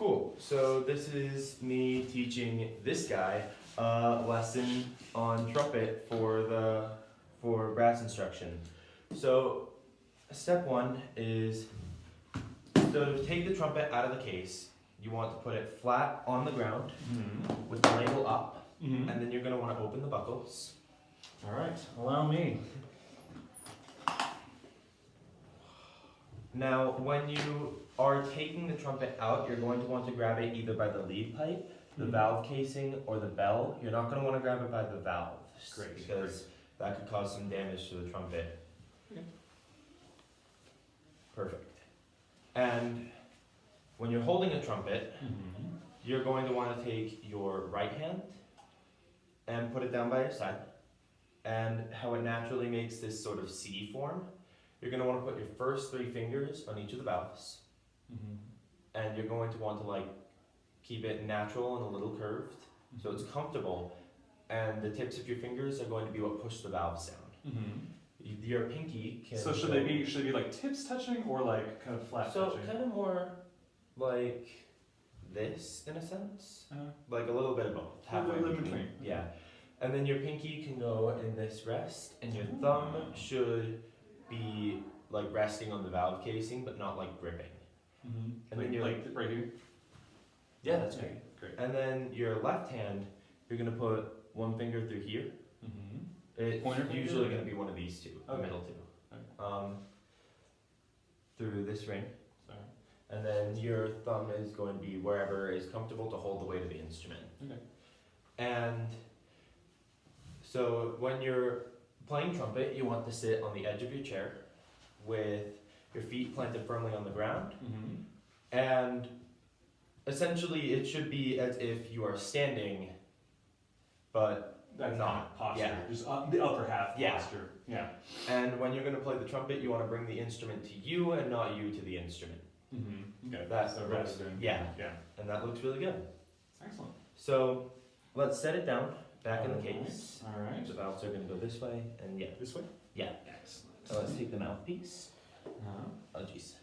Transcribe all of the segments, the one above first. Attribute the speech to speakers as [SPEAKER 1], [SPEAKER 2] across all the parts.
[SPEAKER 1] Cool. So this is me teaching this guy a lesson on trumpet for brass instruction. So step one is, so to take the trumpet out of the case, you want to put it flat on the ground with the label up, and then you're going to want to open the buckles.
[SPEAKER 2] All right, allow me.
[SPEAKER 1] Now, when you are taking the trumpet out, you're going to want to grab it either by the lead pipe, the valve casing, or the bell. You're not going to want to grab it by the valves.
[SPEAKER 2] Great.
[SPEAKER 1] Because that could cause some damage to the trumpet.
[SPEAKER 2] Okay.
[SPEAKER 1] Perfect. And when you're holding a trumpet, you're going to want to take your right hand and put it down by your side. And how it naturally makes this sort of C form, you're going to want to put your first 3 fingers on each of the valves. And you're going to want to keep it natural and a little curved so it's comfortable. And the tips of your fingers are going to be what push the valves down. Your pinky can.
[SPEAKER 2] So should they be like tips touching or like kind of flat touching?
[SPEAKER 1] So kind of more like this in a sense, like a little bit of both, halfway in between. Yeah, and then your pinky can go in this rest, and your thumb should be like resting on the valve casing, but not like gripping. And then you're
[SPEAKER 2] like right here.
[SPEAKER 1] Yeah, that's great. And then your left hand, you're gonna put one finger through here. It's usually going to be one of these two, the middle two. Through this ring.
[SPEAKER 2] Sorry.
[SPEAKER 1] And then your thumb is going to be wherever is comfortable to hold the weight of the instrument.
[SPEAKER 2] Okay.
[SPEAKER 1] And so when you're playing trumpet, you want to sit on the edge of your chair with your feet planted firmly on the ground. And essentially it should be as if you are standing, but
[SPEAKER 2] that's
[SPEAKER 1] not
[SPEAKER 2] posture.
[SPEAKER 1] Yeah.
[SPEAKER 2] Just the upper half posture. Yeah.
[SPEAKER 1] And when you're going to play the trumpet, you want to bring the instrument to you and not you to the instrument.
[SPEAKER 2] Okay.
[SPEAKER 1] That's
[SPEAKER 2] so rather than
[SPEAKER 1] yeah.
[SPEAKER 2] Yeah.
[SPEAKER 1] And that looks really good.
[SPEAKER 2] Excellent.
[SPEAKER 1] So let's set it down back in the case.
[SPEAKER 2] All right.
[SPEAKER 1] The valves are going to go this way and
[SPEAKER 2] This way.
[SPEAKER 1] Yeah.
[SPEAKER 2] Excellent.
[SPEAKER 1] So let's take the mouthpiece. Oh jeez.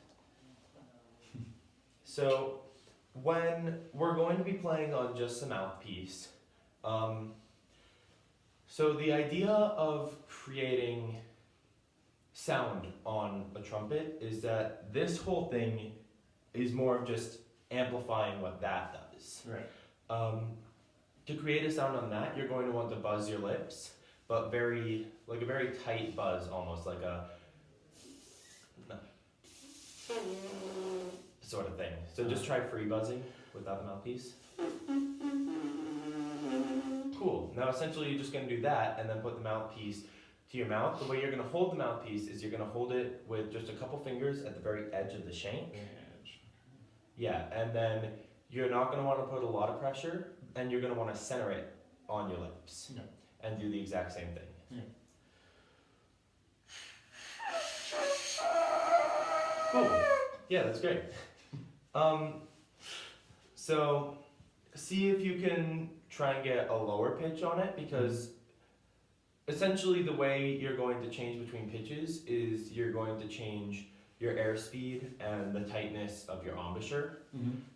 [SPEAKER 1] So when we're going to be playing on just the mouthpiece, so the idea of creating sound on a trumpet is that this whole thing is more of just amplifying what that does.
[SPEAKER 2] Right.
[SPEAKER 1] To create a sound on that, you're going to want to buzz your lips, but a very tight buzz, almost like a sort of thing. So just try free buzzing without the mouthpiece. Cool. Now essentially you're just going to do that and then put the mouthpiece to your mouth. The way you're going to hold the mouthpiece is you're going to hold it with just a couple fingers at the very edge of the shank. Yeah, and then you're not going to want to put a lot of pressure, and you're going to want to center it on your lips and do the exact same thing. Cool. Yeah, that's great. So see if you can try and get a lower pitch on it, because essentially the way you're going to change between pitches is you're going to change your airspeed and the tightness of your embouchure.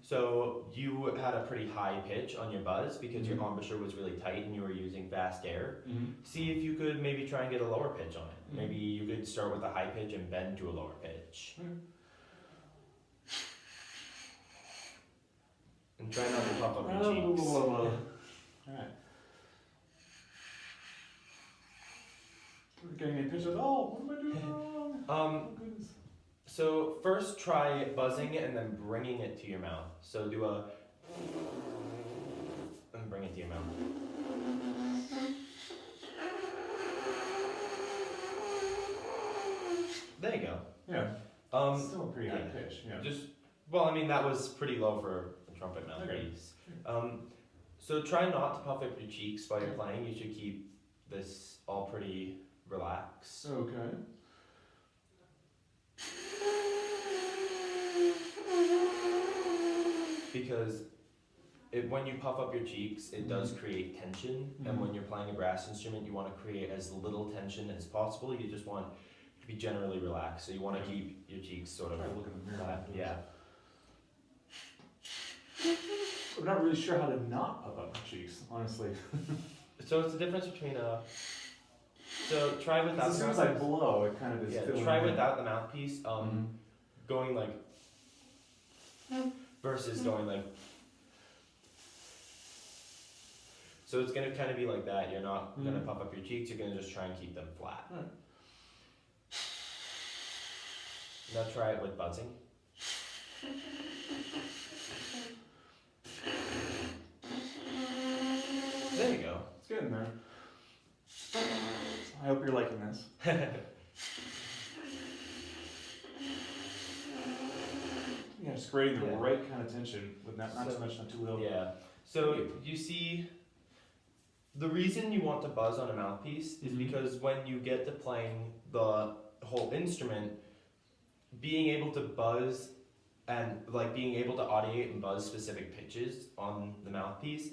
[SPEAKER 1] So you had a pretty high pitch on your buzz because your embouchure was really tight and you were using fast air. See if you could maybe try and get a lower pitch on it. Maybe you could start with a high pitch and bend to a lower pitch. And try not to puff up your cheeks.
[SPEAKER 2] Alright. We're getting any pitch at all. What am I doing wrong? Oh, goodness.
[SPEAKER 1] So first try buzzing and then bringing it to your mouth. So do a and bring it to your mouth. There you go.
[SPEAKER 2] Yeah. Still a pretty high pitch. Yeah.
[SPEAKER 1] Well, I mean that was pretty low for a trumpet mouthpiece. So try not to puff up your cheeks while you're playing. You should keep this all pretty relaxed.
[SPEAKER 2] Okay.
[SPEAKER 1] Because when you puff up your cheeks, it does create tension, and when you're playing a brass instrument, you want to create as little tension as possible. You just want to be generally relaxed, so you want to keep your cheeks sort of
[SPEAKER 2] look in the mirror.
[SPEAKER 1] flat. Yeah.
[SPEAKER 2] I'm not really sure how to not puff up my cheeks, honestly.
[SPEAKER 1] So it's the difference between so try without.
[SPEAKER 2] As soon as I blow, it kind of is.
[SPEAKER 1] Yeah,
[SPEAKER 2] filling
[SPEAKER 1] try
[SPEAKER 2] in.
[SPEAKER 1] without the mouthpiece. Going like versus going like. So it's gonna kind of be like that. You're not gonna puff up your cheeks. You're gonna just try and keep them flat.
[SPEAKER 2] Right.
[SPEAKER 1] Now try it with buzzing. There you go.
[SPEAKER 2] It's getting there. I hope you're liking this. Yeah, just creating the right kind of tension with not too much, not too little.
[SPEAKER 1] Yeah. So you see, the reason you want to buzz on a mouthpiece is because when you get to playing the whole instrument, being able to buzz and like being able to audiate and buzz specific pitches on the mouthpiece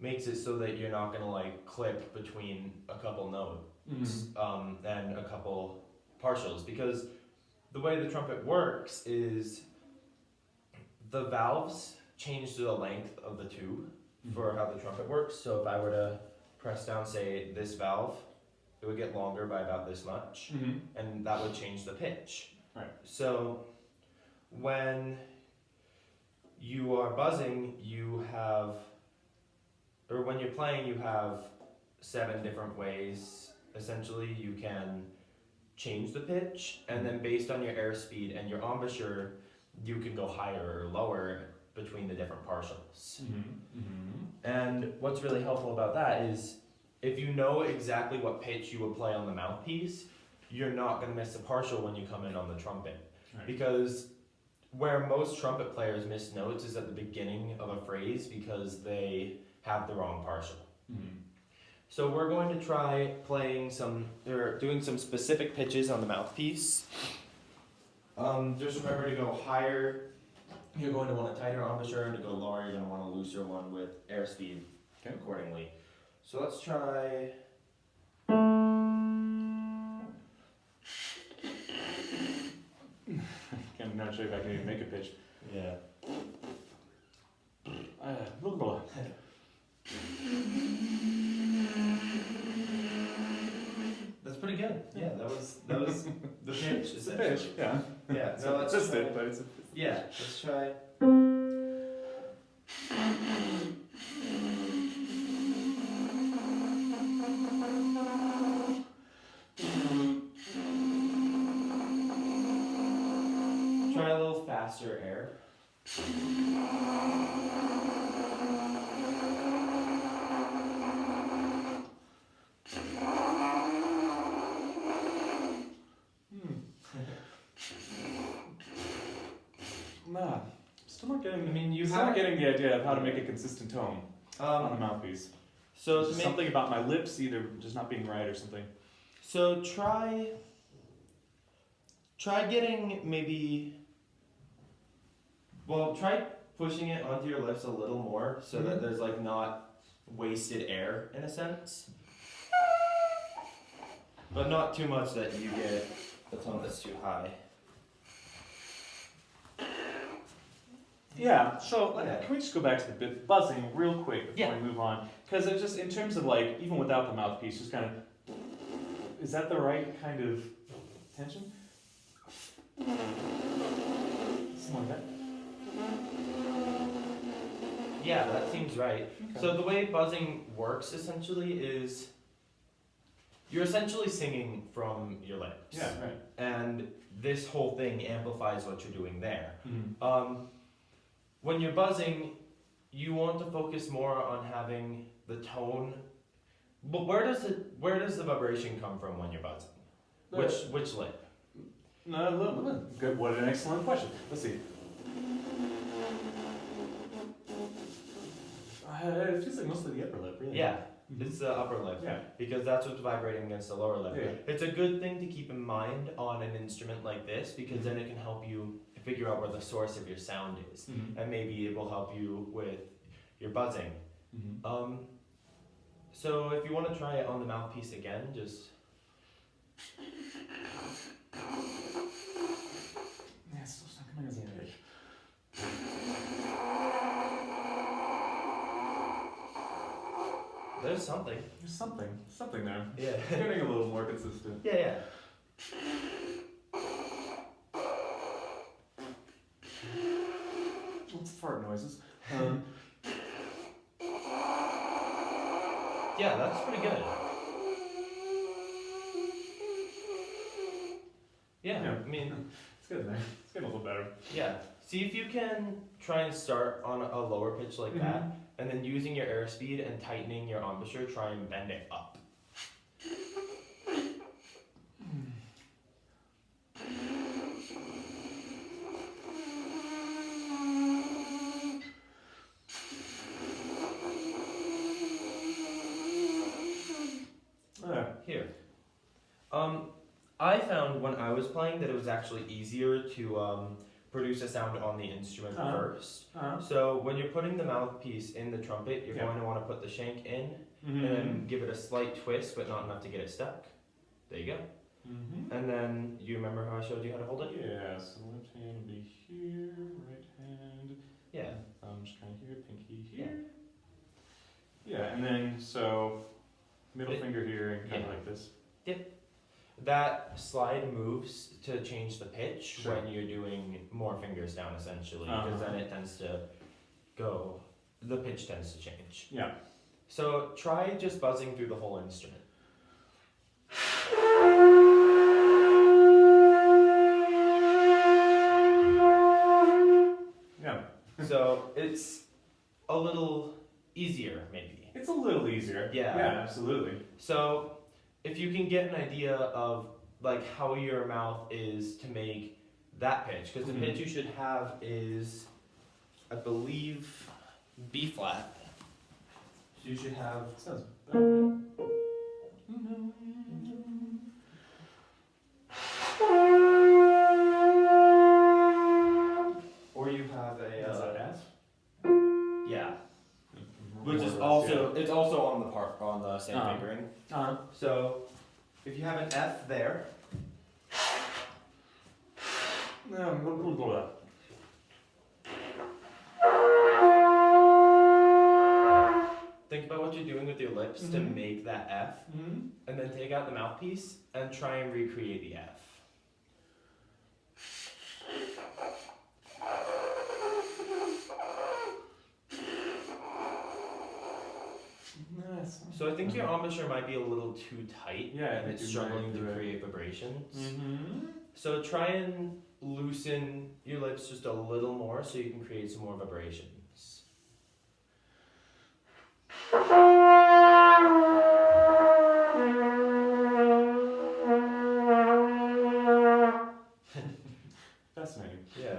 [SPEAKER 1] makes it so that you're not gonna like clip between a couple notes and a couple partials, because the way the trumpet works is the valves change to the length of the tube for how the trumpet works. So if I were to press down, say, this valve, it would get longer by about this much, and that would change the pitch.
[SPEAKER 2] Right.
[SPEAKER 1] So when you are buzzing, you have, or when you're playing, you have 7 different ways. Essentially, you can change the pitch, and then based on your airspeed and your embouchure, you can go higher or lower between the different partials. And what's really helpful about that is if you know exactly what pitch you would play on the mouthpiece, you're not going to miss a partial when you come in on the trumpet.
[SPEAKER 2] Right.
[SPEAKER 1] Because where most trumpet players miss notes is at the beginning of a phrase because they have the wrong partial. So we're going to try playing doing some specific pitches on the mouthpiece. Just remember to go higher. You're going to want a tighter embouchure, and to go lower, you're going to want a looser one with airspeed accordingly. So let's try.
[SPEAKER 2] I'm not sure if I can even make a pitch.
[SPEAKER 1] Yeah.
[SPEAKER 2] Blah, blah.
[SPEAKER 1] That's pretty good. Yeah, that was the pitch.
[SPEAKER 2] It's a pitch, yeah.
[SPEAKER 1] Yeah.
[SPEAKER 2] So
[SPEAKER 1] let's
[SPEAKER 2] just
[SPEAKER 1] try,
[SPEAKER 2] it, but it's a...
[SPEAKER 1] Yeah, let's try. Try a little faster air.
[SPEAKER 2] Nah, still not getting.
[SPEAKER 1] I mean,
[SPEAKER 2] still not getting the idea of how to make a consistent tone on the mouthpiece.
[SPEAKER 1] So
[SPEAKER 2] There's something about my lips either just not being right or something.
[SPEAKER 1] So try getting maybe. Well, try pushing it onto your lips a little more so that there's like not wasted air in a sense, but not too much that you get a tone that's too high.
[SPEAKER 2] Yeah, so can we just go back to the bit buzzing real quick before
[SPEAKER 1] Yeah.
[SPEAKER 2] we move on? Because it just, in terms of like, even without the mouthpiece, just kind of, is that the right kind of tension? Something like that.
[SPEAKER 1] Yeah, that seems right.
[SPEAKER 2] Okay.
[SPEAKER 1] So the way buzzing works essentially is you're essentially singing from your lips.
[SPEAKER 2] Yeah, right.
[SPEAKER 1] And this whole thing amplifies what you're doing there.
[SPEAKER 2] Mm-hmm.
[SPEAKER 1] When you're buzzing, you want to focus more on having the tone. But where does the vibration come from when you're buzzing? Which lip?
[SPEAKER 2] No, good. What an excellent question. Let's see. It feels like mostly the upper lip, really.
[SPEAKER 1] Yeah, it's the upper lip.
[SPEAKER 2] Yeah.
[SPEAKER 1] Because that's what's vibrating against the lower lip.
[SPEAKER 2] Yeah.
[SPEAKER 1] It's a good thing to keep in mind on an instrument like this because then it can help you figure out where the source of your sound is, and maybe it will help you with your buzzing. So if you want to try it on the mouthpiece again, just
[SPEAKER 2] Yeah, it's still not coming as a pitch.
[SPEAKER 1] There's something.
[SPEAKER 2] There's something there.
[SPEAKER 1] Yeah.
[SPEAKER 2] It's getting a little more consistent.
[SPEAKER 1] Yeah.
[SPEAKER 2] What's fart noises?
[SPEAKER 1] Yeah, that's pretty good. Yeah, I mean,
[SPEAKER 2] it's getting there. It's getting a little better.
[SPEAKER 1] Yeah. See if you can try and start on a lower pitch like that, and then using your airspeed and tightening your embouchure, try and bend it up. Here. I found when I was playing that it was actually easier to produce a sound on the instrument first. So when you're putting the mouthpiece in the trumpet, you're going to want to put the shank in and then give it a slight twist, but not enough to get it stuck. There you go. And then you remember how I showed you how to hold it?
[SPEAKER 2] Yeah, so left hand will be here, right hand.
[SPEAKER 1] Yeah.
[SPEAKER 2] Thumb just kind of here, pinky here. Yeah, and then so middle finger here and kind of like this.
[SPEAKER 1] Yep. That slide moves to change the pitch when you're doing more fingers down, essentially, because then it tends to go, the pitch tends to change.
[SPEAKER 2] Yeah.
[SPEAKER 1] So try just buzzing through the whole instrument.
[SPEAKER 2] Yeah.
[SPEAKER 1] So it's a little easier, maybe.
[SPEAKER 2] It's a little easier.
[SPEAKER 1] Yeah.
[SPEAKER 2] Yeah, absolutely.
[SPEAKER 1] So if you can get an idea of like how your mouth is to make that pitch, because the pitch you should have is, I believe, B flat. So you should have.
[SPEAKER 2] Sounds better.
[SPEAKER 1] Or you have a.
[SPEAKER 2] Is that F?
[SPEAKER 1] Yeah. Which is also it's also on the part on the same fingering. So if you have an F there. Think about what you're doing with your lips to make that F, and then take out the mouthpiece and try and recreate the F. So I think your embouchure might be a little too tight, and it's struggling to create vibrations. So try and loosen your lips just a little more so you can create some more vibrations.
[SPEAKER 2] Fascinating.
[SPEAKER 1] Yeah.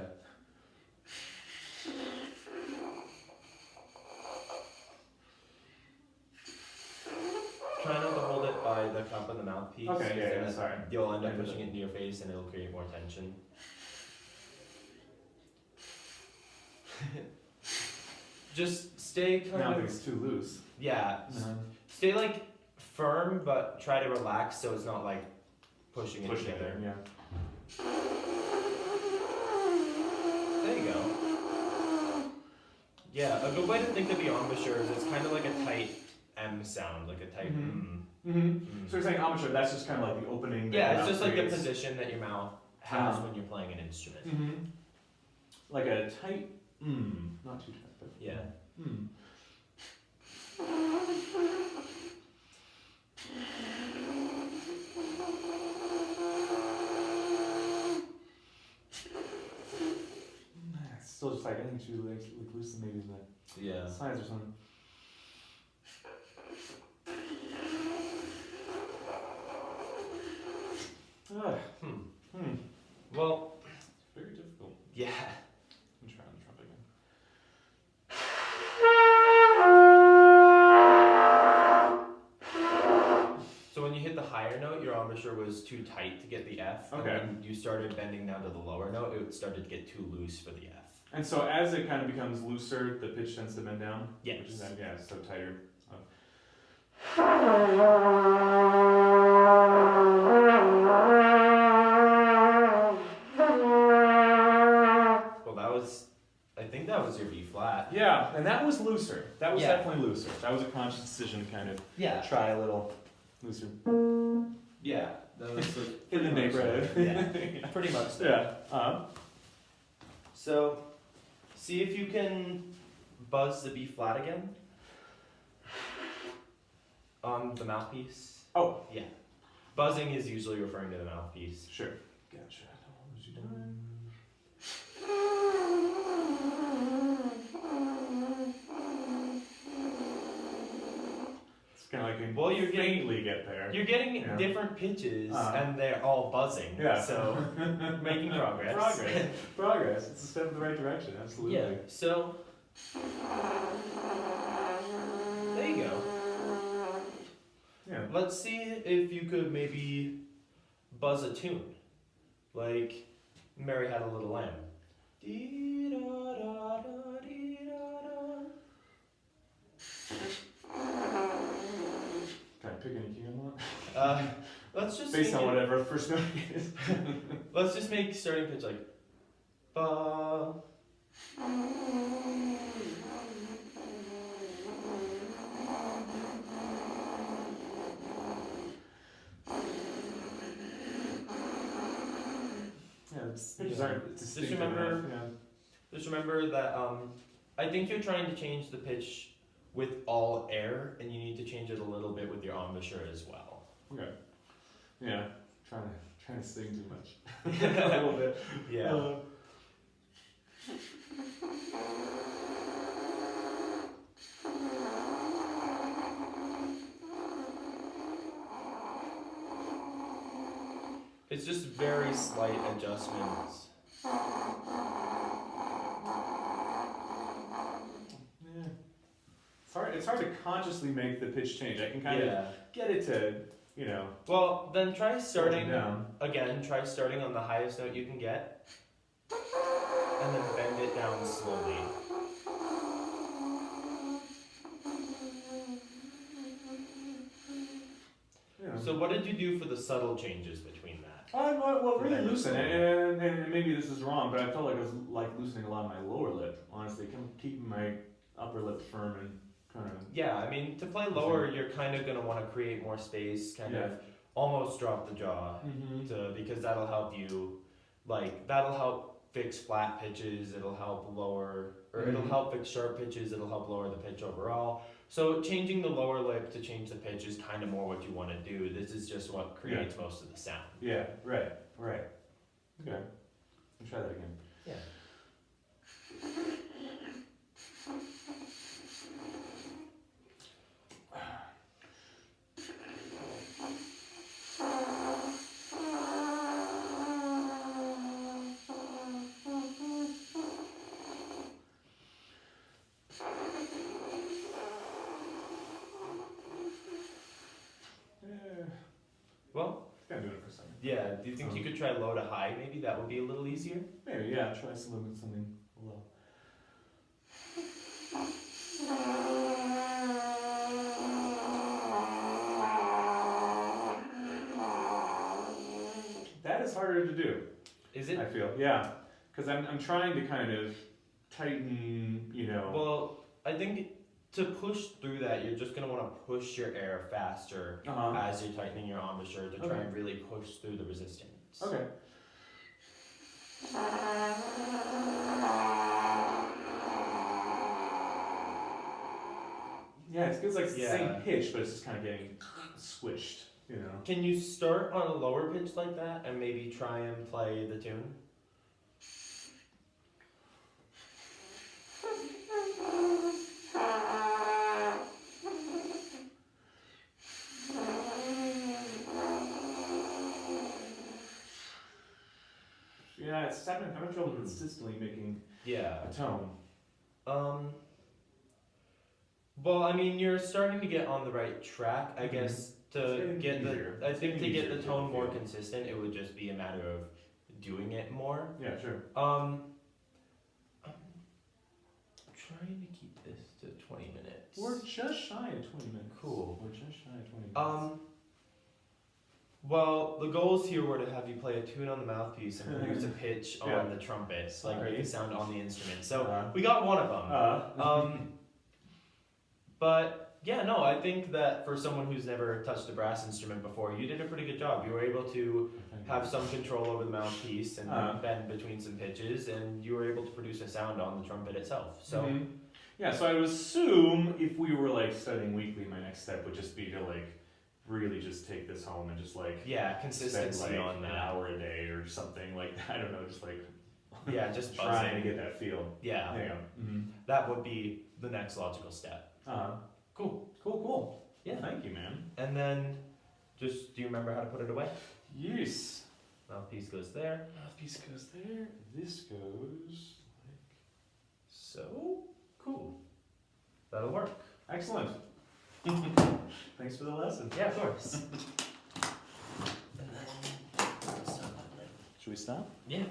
[SPEAKER 1] Try not to hold it by the cup of the mouthpiece.
[SPEAKER 2] Okay, yeah, sorry.
[SPEAKER 1] You'll end up pushing it into your face and it'll create more tension. Just stay kind
[SPEAKER 2] Now
[SPEAKER 1] of...
[SPEAKER 2] it's too loose.
[SPEAKER 1] Yeah. Stay like firm, but try to relax so it's not like pushing it together.
[SPEAKER 2] Yeah.
[SPEAKER 1] There you go. Yeah, a good way to think of the embouchure is it's kind of like a tight M sound, like a tight
[SPEAKER 2] So you're saying embouchure, that's just kind of like the opening.
[SPEAKER 1] Yeah, it's just like the position that your mouth has when you're playing an instrument.
[SPEAKER 2] Like a tight, not too tight, but
[SPEAKER 1] yeah.
[SPEAKER 2] It's still just like, I think you like loosen maybe the sides or something.
[SPEAKER 1] Well,
[SPEAKER 2] it's very difficult.
[SPEAKER 1] Yeah.
[SPEAKER 2] I'm trying the trumpet again.
[SPEAKER 1] So when you hit the higher note, your embouchure was too tight to get the F.
[SPEAKER 2] Okay.
[SPEAKER 1] And when you started bending down to the lower note, it started to get too loose for the F.
[SPEAKER 2] And so as it kind of becomes looser, the pitch tends to bend down?
[SPEAKER 1] Yes.
[SPEAKER 2] Which is then, so tighter.
[SPEAKER 1] Well, I think that was your B flat.
[SPEAKER 2] Yeah, and that was looser. That was
[SPEAKER 1] Yeah.
[SPEAKER 2] definitely looser. That was a conscious decision to kind of
[SPEAKER 1] Yeah.
[SPEAKER 2] try a little looser.
[SPEAKER 1] Yeah. That was like
[SPEAKER 2] In the neighborhood.
[SPEAKER 1] Yeah. Pretty much. So.
[SPEAKER 2] Yeah.
[SPEAKER 1] So, see if you can buzz the B flat again on the mouthpiece.
[SPEAKER 2] Oh.
[SPEAKER 1] Yeah. Buzzing is usually referring to the mouthpiece.
[SPEAKER 2] Sure. Gotcha. What was you doing? It's kind of like
[SPEAKER 1] Well, you're getting
[SPEAKER 2] faintly get there.
[SPEAKER 1] You're getting
[SPEAKER 2] Yeah.
[SPEAKER 1] different pitches, and they're all buzzing.
[SPEAKER 2] Yeah.
[SPEAKER 1] So, making progress.
[SPEAKER 2] Progress. It's a step in the right direction. Absolutely.
[SPEAKER 1] Yeah. So, there you go.
[SPEAKER 2] Yeah.
[SPEAKER 1] Let's see if you could maybe buzz a tune, like Mary Had a Little Lamb. Dee da da da dee da
[SPEAKER 2] Can I pick any key on
[SPEAKER 1] da. Let's just
[SPEAKER 2] Based
[SPEAKER 1] make
[SPEAKER 2] on
[SPEAKER 1] it-
[SPEAKER 2] whatever first note is.
[SPEAKER 1] Let's just make starting pitch like ba.
[SPEAKER 2] Yeah, pitches aren't distinct
[SPEAKER 1] remember-
[SPEAKER 2] enough. Yeah.
[SPEAKER 1] Just remember that I think you're trying to change the pitch with all air, and you need to change it a little bit with your embouchure as well.
[SPEAKER 2] Okay. Yeah. Trying to sing too much. A little bit.
[SPEAKER 1] Yeah. It's just very slight adjustments.
[SPEAKER 2] Yeah. It's hard to consciously make the pitch change. I can kind of get it to, you know.
[SPEAKER 1] Well, then try starting
[SPEAKER 2] down.
[SPEAKER 1] again. Try starting on the highest note you can get, and then bend it down slowly.
[SPEAKER 2] Yeah.
[SPEAKER 1] So, what did you do for the subtle changes between that?
[SPEAKER 2] Well, really
[SPEAKER 1] Bend it
[SPEAKER 2] loosen,
[SPEAKER 1] slowly.
[SPEAKER 2] and maybe this is wrong, but I felt like I was like loosening a lot of my lower lip. Honestly, kind of keeping my upper lip firm and kind of.
[SPEAKER 1] Yeah, I mean, to play lower, you're kind of gonna want to create more space, kind of almost drop the jaw, because that'll help you, that'll help fix flat pitches. It'll help lower, or it'll help fix sharp pitches. It'll help lower the pitch overall. So changing the lower lip to change the pitch is kind of more what you want to do. This is just what creates most of the sound.
[SPEAKER 2] Yeah. Right. Okay. I'll try that again.
[SPEAKER 1] Yeah. Well,
[SPEAKER 2] Gotta do it for a second.
[SPEAKER 1] yeah. Do you think you could try low to high? Maybe that would be a little easier.
[SPEAKER 2] Maybe, yeah. Try something low. That is harder to do.
[SPEAKER 1] Is it?
[SPEAKER 2] I feel, yeah, because I'm trying to kind of tighten, you know.
[SPEAKER 1] Well, I think to push through that, you're just gonna want to push your air faster as you're tightening your embouchure to try and really push through the resistance.
[SPEAKER 2] Okay. Yeah, it feels like it's the same pitch, but it's just kind of getting squished, you know.
[SPEAKER 1] Can you start on a lower pitch like that and maybe try and play the tune?
[SPEAKER 2] Yeah, it's having trouble consistently making
[SPEAKER 1] Yeah.
[SPEAKER 2] a tone.
[SPEAKER 1] Well, I mean, you're starting to get on the right track, I guess. To get
[SPEAKER 2] easier.
[SPEAKER 1] I think to get the
[SPEAKER 2] Easier
[SPEAKER 1] tone
[SPEAKER 2] to
[SPEAKER 1] more
[SPEAKER 2] feel.
[SPEAKER 1] consistent, it would just be a matter of doing it more.
[SPEAKER 2] Yeah, sure.
[SPEAKER 1] I'm trying to keep this to 20 minutes.
[SPEAKER 2] We're just shy of 20 minutes.
[SPEAKER 1] Cool.
[SPEAKER 2] We're just shy of 20 minutes.
[SPEAKER 1] Well, the goals here were to have you play a tune on the mouthpiece and produce a pitch
[SPEAKER 2] Yeah.
[SPEAKER 1] on the trumpet, like
[SPEAKER 2] Sorry.
[SPEAKER 1] make a sound on the instrument. So
[SPEAKER 2] Uh-huh.
[SPEAKER 1] we got one of them. But yeah, no, I think that for someone who's never touched a brass instrument before, you did a pretty good job. You were able to have some control over the mouthpiece and bend between some pitches, and you were able to produce a sound on the trumpet itself. So
[SPEAKER 2] yeah, so I would assume if we were like studying weekly, my next step would just be to like really just take this home and just like
[SPEAKER 1] yeah, consistency
[SPEAKER 2] spend like
[SPEAKER 1] on
[SPEAKER 2] an
[SPEAKER 1] that.
[SPEAKER 2] hour a day or something like I don't know, just like
[SPEAKER 1] Yeah, just
[SPEAKER 2] trying
[SPEAKER 1] buzzing.
[SPEAKER 2] to get that feel.
[SPEAKER 1] Yeah,
[SPEAKER 2] Yeah.
[SPEAKER 1] that would be the next logical step. Cool.
[SPEAKER 2] Cool.
[SPEAKER 1] Yeah.
[SPEAKER 2] Thank you, man.
[SPEAKER 1] And then, just do you remember how to put it away?
[SPEAKER 2] Yes.
[SPEAKER 1] Mouthpiece goes there.
[SPEAKER 2] Mouthpiece goes there. This goes like
[SPEAKER 1] So cool. That'll work.
[SPEAKER 2] excellent. Thanks for the lesson.
[SPEAKER 1] Yeah, of course.
[SPEAKER 2] Should we stop?
[SPEAKER 1] Yeah.